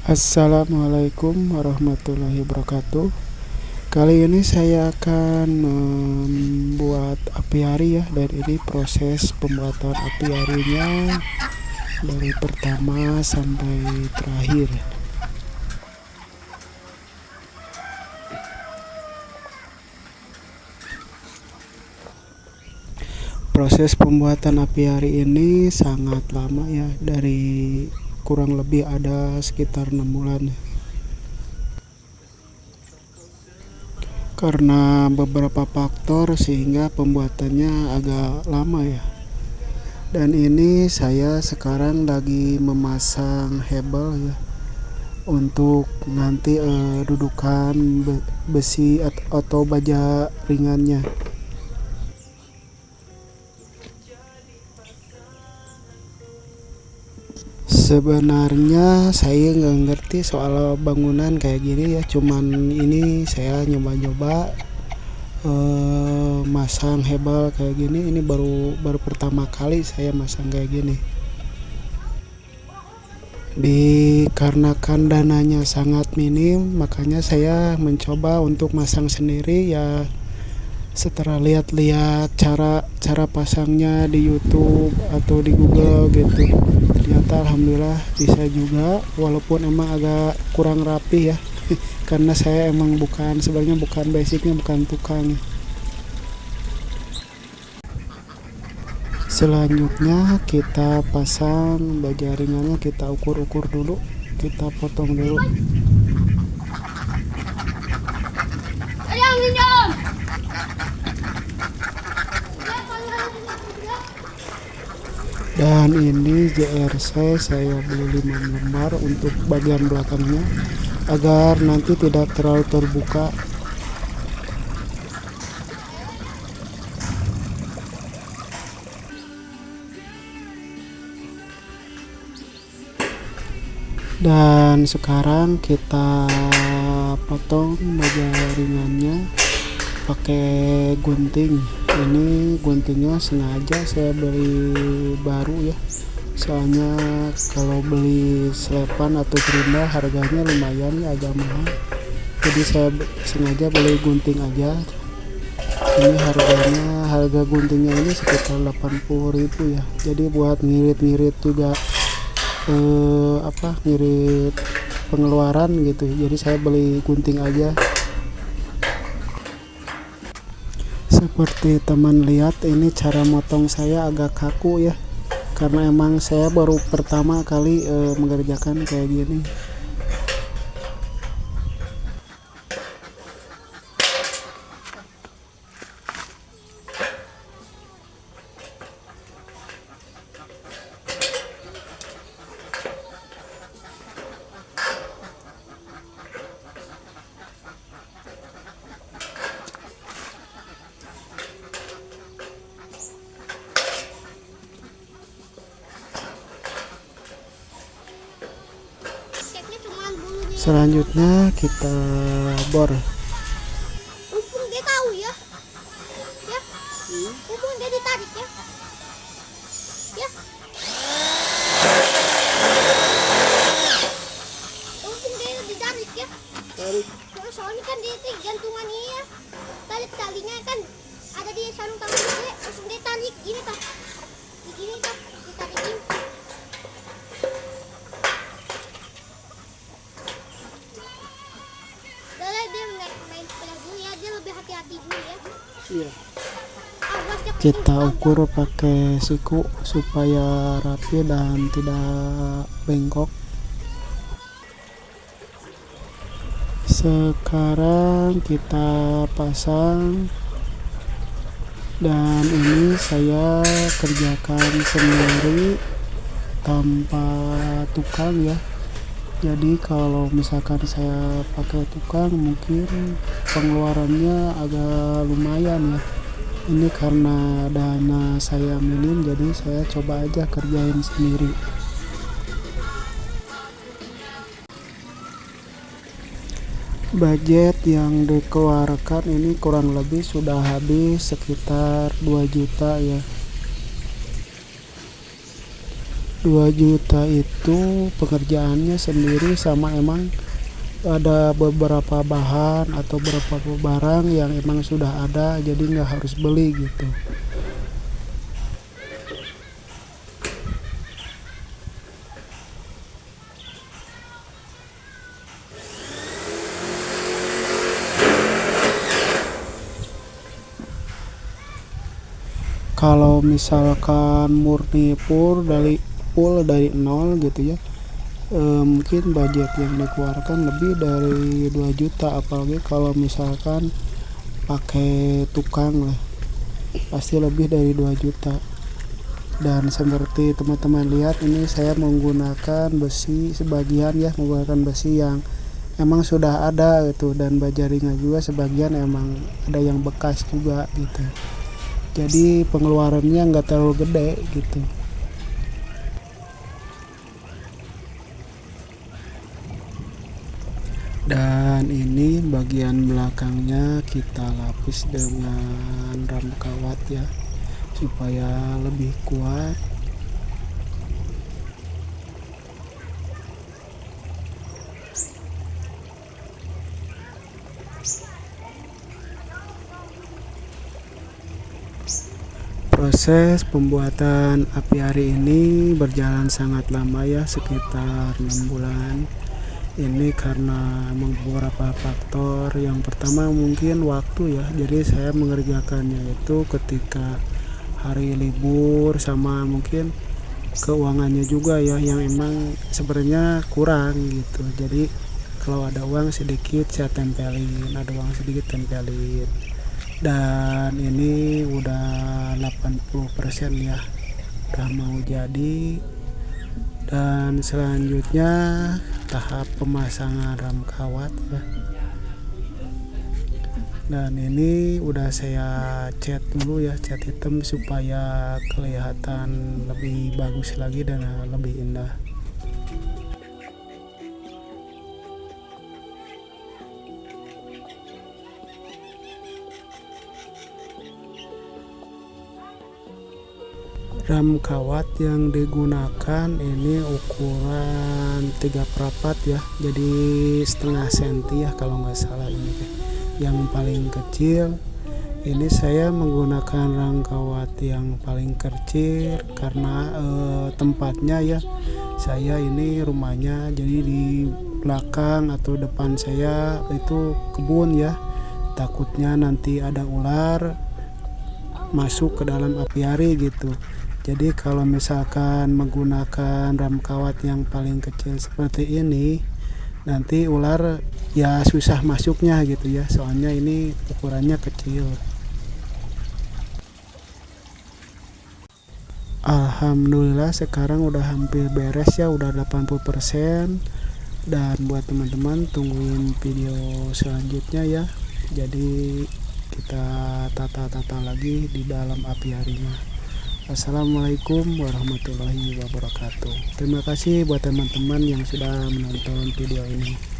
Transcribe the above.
Assalamualaikum warahmatullahi wabarakatuh. Kali ini saya akan membuat apiari ya, dan ini proses pembuatan apiarinya dari pertama sampai terakhir. Proses pembuatan apiari ini sangat lama ya, dari kurang lebih ada sekitar 6 bulan. Karena beberapa faktor sehingga pembuatannya agak lama ya. Dan ini saya sekarang lagi memasang hebel ya, untuk nanti dudukan besi atau baja ringannya. Sebenarnya saya nggak ngerti soal bangunan kayak gini ya, cuman ini saya nyoba-nyoba masang hebel kayak gini. Ini baru pertama kali saya masang kayak gini. Dikarenakan dananya sangat minim, makanya saya mencoba untuk masang sendiri ya. Setelah lihat-lihat cara pasangnya di YouTube atau di Google gitu, ternyata alhamdulillah bisa juga, walaupun emang agak kurang rapi ya. Karena saya emang sebenarnya bukan basicnya, bukan tukang. Selanjutnya kita pasang baja ringannya, kita ukur-ukur dulu, kita potong dulu. Dan ini JRC saya beli 5 lembar untuk bagian belakangnya, agar nanti tidak terlalu terbuka. Dan sekarang kita potong baja ringannya pakai gunting. Ini guntingnya sengaja saya beli baru ya, soalnya kalau beli selepan atau gerinda harganya lumayan ya, agak mahal. Jadi saya sengaja beli gunting aja. Ini harga guntingnya ini sekitar 80.000 ya. Jadi buat ngirit-ngirit juga ngirit pengeluaran gitu. Jadi saya beli gunting aja. Seperti teman lihat, ini cara motong saya agak kaku ya, karena emang saya baru pertama kali mengerjakan kayak gini. Selanjutnya kita bor. Mumpung dia tahu ya, mumpung dia ditarik ya, mumpung dia ditarik ya. Soalnya kan dia gantungannya ya, talinya kan ada di sarung tangan dia, langsung dia tarik ini tak, begini tak, ditarikin. Dia main sepeda dulu ya, dia lebih hati-hati dulu ya. Iya. Kita ukur pakai siku supaya rapi dan tidak bengkok. Sekarang kita pasang, dan ini saya kerjakan sendiri tanpa tukang ya. Jadi kalau misalkan saya pakai tukang, mungkin pengeluarannya agak lumayan ya. Ini karena dana saya minim, jadi saya coba aja kerjain sendiri. Budget yang dikeluarkan ini kurang lebih sudah habis sekitar 2 juta ya. 2 juta itu pengerjaannya sendiri, sama emang ada beberapa bahan atau beberapa barang yang emang sudah ada, jadi nggak harus beli gitu. Kalau misalkan murni full dari nol gitu ya, mungkin budget yang dikeluarkan lebih dari 2 juta, apalagi kalau misalkan pakai tukang lah pasti lebih dari 2 juta. Dan seperti teman-teman lihat, ini saya menggunakan besi sebagian ya, menggunakan besi yang emang sudah ada gitu, dan baja ringan juga sebagian emang ada yang bekas juga gitu, jadi pengeluarannya nggak terlalu gede gitu. Dan ini bagian belakangnya kita lapis dengan ram kawat ya, supaya lebih kuat. Proses pembuatan apiari ini berjalan sangat lama ya, sekitar 6 bulan. Ini karena beberapa faktor. Yang pertama mungkin waktu ya, jadi saya mengerjakannya itu ketika hari libur, sama mungkin keuangannya juga ya, yang emang sebenarnya kurang gitu. Jadi kalau ada uang sedikit saya tempelin, ada uang sedikit tempelin. Dan ini udah 80% ya, udah mau jadi. Dan selanjutnya tahap pemasangan ram kawat ya. Dan ini udah saya cat dulu ya, cat hitam supaya kelihatan lebih bagus lagi dan lebih indah. Ram kawat yang digunakan ini ukuran 3/4 ya, jadi setengah senti ya kalau nggak salah ini. Yang paling kecil ini saya menggunakan ram kawat yang paling kecil karena tempatnya ya, saya ini rumahnya jadi di belakang atau depan saya itu kebun ya, takutnya nanti ada ular masuk ke dalam apiari gitu. Jadi kalau misalkan menggunakan ram kawat yang paling kecil seperti ini, nanti ular ya susah masuknya gitu ya, soalnya ini ukurannya kecil. Alhamdulillah sekarang udah hampir beres ya, udah 80%. Dan buat teman-teman tungguin video selanjutnya ya. Jadi kita tata-tata lagi di dalam apiarinya. Assalamualaikum warahmatullahi wabarakatuh. Terima kasih buat teman-teman yang sudah menonton video ini.